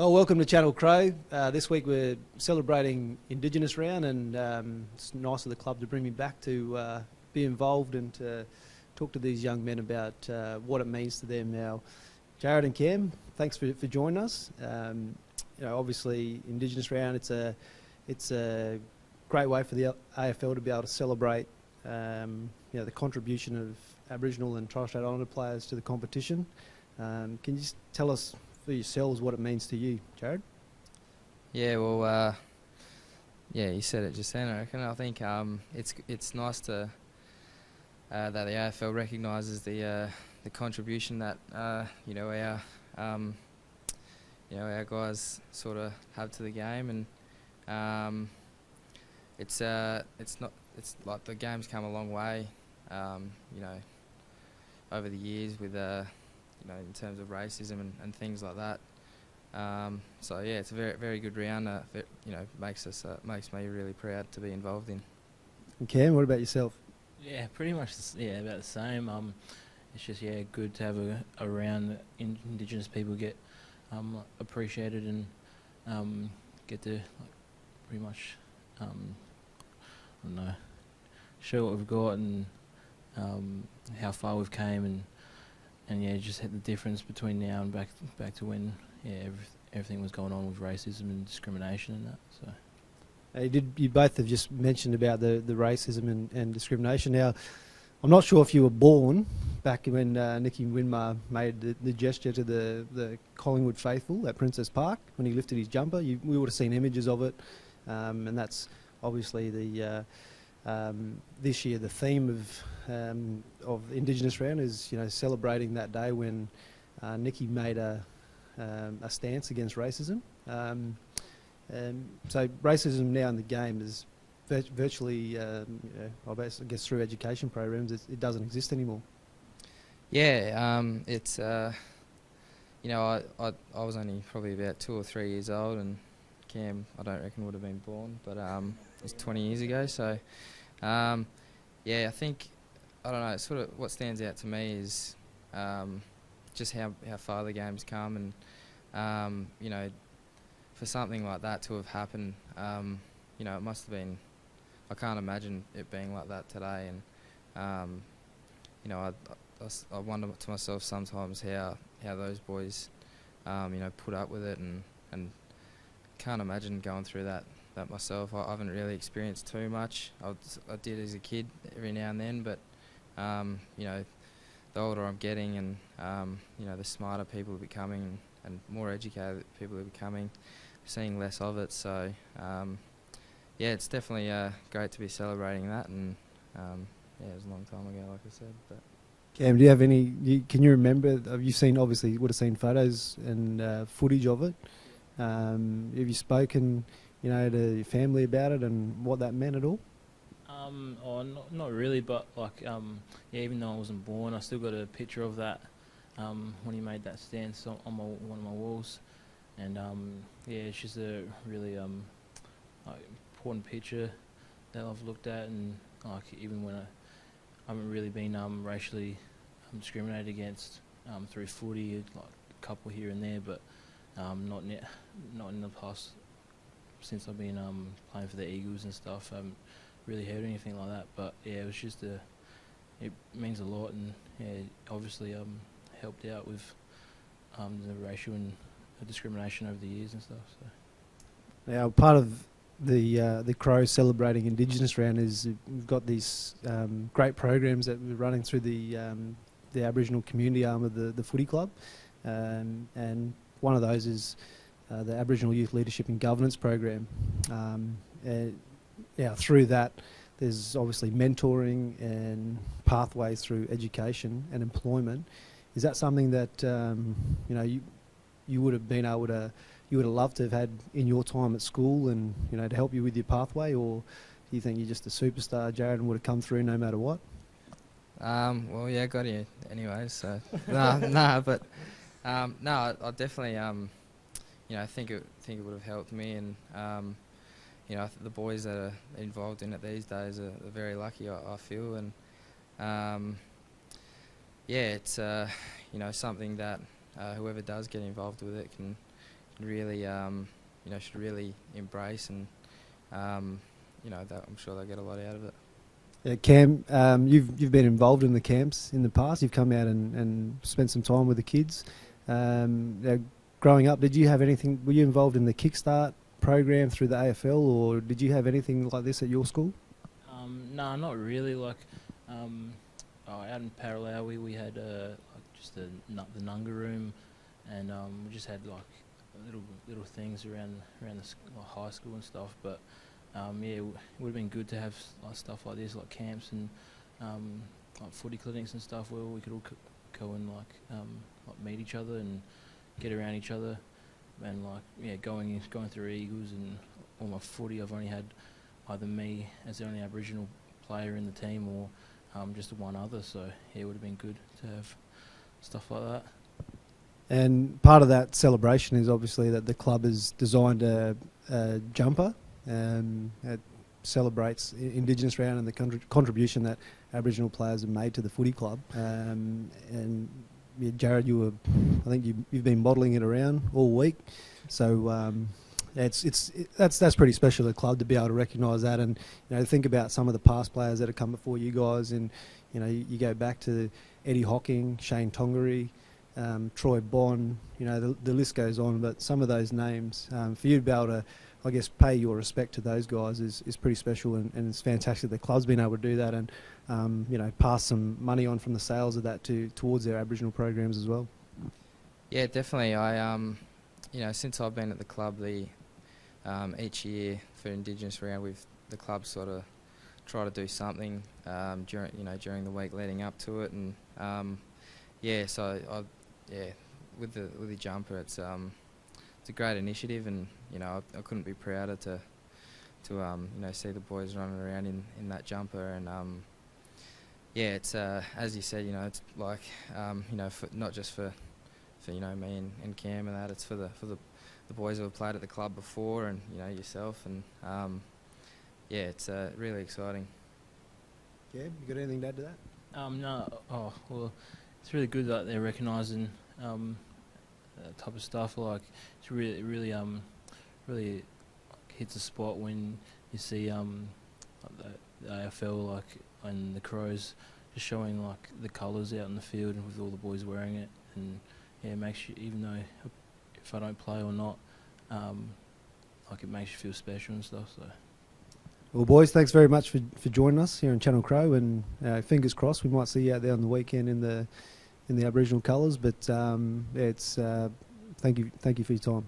Well, welcome to Channel Crow. This week we're celebrating Indigenous Round, and it's nice of the club to bring me back to be involved and to talk to these young men about what it means to them. Now, Jared and Cam, thanks for joining us. Obviously Indigenous Round, it's a great way for the AFL to be able to celebrate the contribution of Aboriginal and Torres Strait Islander players to the competition. Can you just tell us for yourselves what it means to you, Jared? Yeah, well, you said it just then, I reckon. I think it's nice to that the AFL recognises the contribution that our guys sort of have to the game, and it's like the game's come a long way, over the years with in terms of racism and things like that. So yeah, it's a very, very good round. Makes me really proud to be involved in. And Cam, what about yourself? Yeah, pretty much. About the same. It's just good to have a round that Indigenous people get appreciated and get to pretty much show what we've got and how far we've came and just had the difference between now and back to when everything was going on with racism and discrimination and that. So You both have just mentioned about the racism and discrimination. Now, I'm not sure if you were born back when Nicky Winmar made the gesture to the Collingwood faithful at Princess Park when he lifted his jumper. We would have seen images of it, and that's obviously this year the theme of Indigenous Round is celebrating that day when Nicky made a stance against racism. So racism now in the game is virtually, I guess through education programs, it doesn't exist anymore. Yeah, it's I was only probably about 2 or 3 years old, and Cam, I don't reckon would have been born, but it was 20 years ago. So I think, I don't know, sort of what stands out to me is just how far the game's come, and for something like that to have happened, it must have been, I can't imagine it being like that today, and I wonder to myself sometimes how those boys put up with it, and can't imagine going through that myself. I haven't really experienced too much. I did as a kid every now and then, but the older I'm getting, and the smarter people are becoming, and more educated people are becoming, seeing less of it. So it's definitely great to be celebrating that, and it was a long time ago, like I said. But Cam, do you have any? Can you remember? Have you seen? Obviously, you would have seen photos and footage of it. Have you spoken, to your family about it and what that meant at all? Not really, but even though I wasn't born, I still got a picture of that when he made that stance on one of my walls, and it's just a really important picture that I've looked at, and even when I haven't really been racially discriminated against through footy, like a couple here and there, but not in the past. Since I've been playing for the Eagles and stuff, I haven't really heard anything like that. But it was just it means a lot, and obviously helped out with the racial and discrimination over the years and stuff. So now, part of the Crow celebrating Indigenous Round is we've got these great programs that we're running through the Aboriginal community arm of the footy club, and one of those is the Aboriginal Youth Leadership and Governance Program. Through that, there's obviously mentoring and pathways through education and employment. Is that something that you would have been able to, you would have loved to have had in your time at school, and to help you with your pathway, or do you think you're just a superstar, Jared, and would have come through no matter what? I got here anyway, so but I definitely I think it would have helped me, and the boys that are involved in it these days are very lucky, I feel, and it's something that whoever does get involved with it can really should really embrace, and I'm sure they'll get a lot out of it. Yeah, Cam, you've been involved in the camps in the past. You've come out and spent some time with the kids. Growing up, did you have anything? Were you involved in the Kickstart program through the AFL, or did you have anything like this at your school? No, not really. Like, out in Paralau, we had just the Nunga room, and we just had like little things around the high school and stuff. But it would have been good to have stuff like this, like camps and like footy clinics and stuff, where we could all go and like meet each other and get around each other, and going through Eagles and all my footy. I've only had either me as the only Aboriginal player in the team, or just one other. So it would have been good to have stuff like that. And part of that celebration is obviously that the club has designed a jumper that celebrates Indigenous Round and the contribution that Aboriginal players have made to the footy club. And Jared, I think you've been modelling it around all week, so that's pretty special at the club to be able to recognise that, and think about some of the past players that have come before you guys, and you go back to Eddie Hocking, Shane Tongaree, Troy Bond, the list goes on, but some of those names, for you to be able to, I guess, pay your respect to those guys is pretty special, and it's fantastic the club's been able to do that, and pass some money on from the sales of that towards their Aboriginal programs as well. Yeah, definitely. I since I've been at the club, each year for Indigenous Round, the club sort of try to do something during the week leading up to it, and with the jumper, it's a great initiative, and I couldn't be prouder to see the boys running around in that jumper, and it's as you said, it's like not just for me and Cam and that, it's for the boys who have played at the club before, and yourself, and it's really exciting. Yeah, you got anything to add to that? No. Oh well, it's really good that they're recognising that type of stuff. Like, it's really hits a spot when you see the AFL and the Crows just showing the colours out in the field and with all the boys wearing it, and it makes you, even though if I don't play or not, it makes you feel special and stuff. So. Well, boys, thanks very much for joining us here in Channel Crow, and fingers crossed we might see you out there on the weekend in the Aboriginal colours. But thank you for your time.